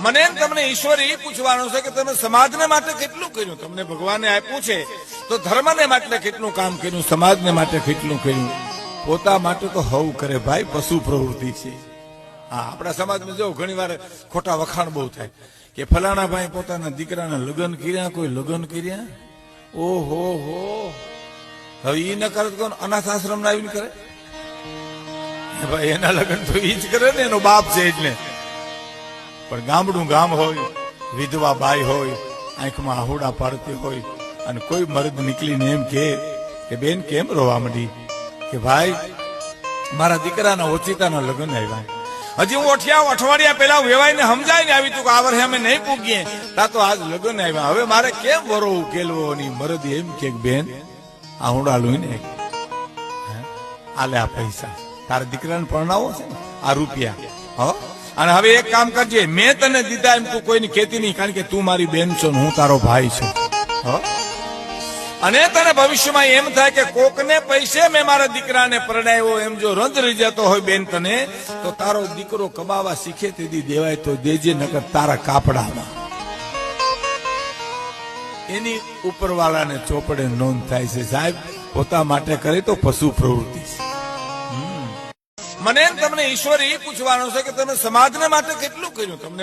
મને તમને ઈશ્વર એ પૂછવાનું છે કે તમે સમાજને માટે કેટલું કર્યું? તમને ભગવાને આપ્યું છે તો ધર્મને માટે કેટલું કામ કર્યું, સમાજને માટે કેટલું કર્યું? પોતા માટે તો હવ કરે ભાઈ, પશુ પ્રવૃત્તિ છે. હા, આપણા સમાજમાં જો ઘણી વાર ખોટા વખાણ બહુ થાય કે ફલાણા ભાઈ પોતાના દીકરાના લગ્ન કર્યા, કોઈ લગ્ન કર્યા. ઓહો હો, હવે એ ન કરે તો અનાથ આશ્રમ ના આવીને કરે ભાઈ? એના લગ્ન તો એ જ કરે ને, એનો બાપ છે એટલે. પણ ગામડું ગામ હોય, વિધવા બાઈ હોય, આંખમાં આહુડા પાડતી હોય, અને કોઈ મર્દ નીકળીને એમ કે બેન કેમ રોવા માંડી? કે ભાઈ મારા દીકરાના ઓચિતાના લગ્ન આવ્યા. હજી હું અઠવાડિયા પહેલા વેવાઈને સમજાય ને આવી તું કે આ વર્ષે અમે નહીં પૂગીએ, તા તો આજ લગ્ન આવ્યા, હવે મારે કેમ વરો ઉકેલવો? ની મરદ એમ કે બેન આહુડા લોહીને આલે આ પૈસા, તારા દીકરાને પરણાવો છે ને આ રૂપિયા, હો. અને હવે એક કામ કરજે, મેં તને દીધા એમ તું કોઈની ખેતી નહીં, કારણ કે તું મારી બેન છો, હું તારો ભાઈ છું, હો. અને તને ભવિષ્યમાં એમ થાય કે કોકને પૈસે મેં મારા દીકરાને પરણાવ્યો, એમ જો રંજ જતો હોય બેન તને, તો તારો દીકરો કમાવા શીખે તેથી દેવાય તો દેજે, નકર તારા કાપડામાં. એની ઉપરવાળાને ચોપડે નોંધ થાય છે સાહેબ, પોતા માટે કરે તો પશુ પ્રવૃત્તિ છે. મને તમને ઈશ્વર એ પૂછવાનું છે કે તમે સમાજને માટે કેટલું કર્યું? તમને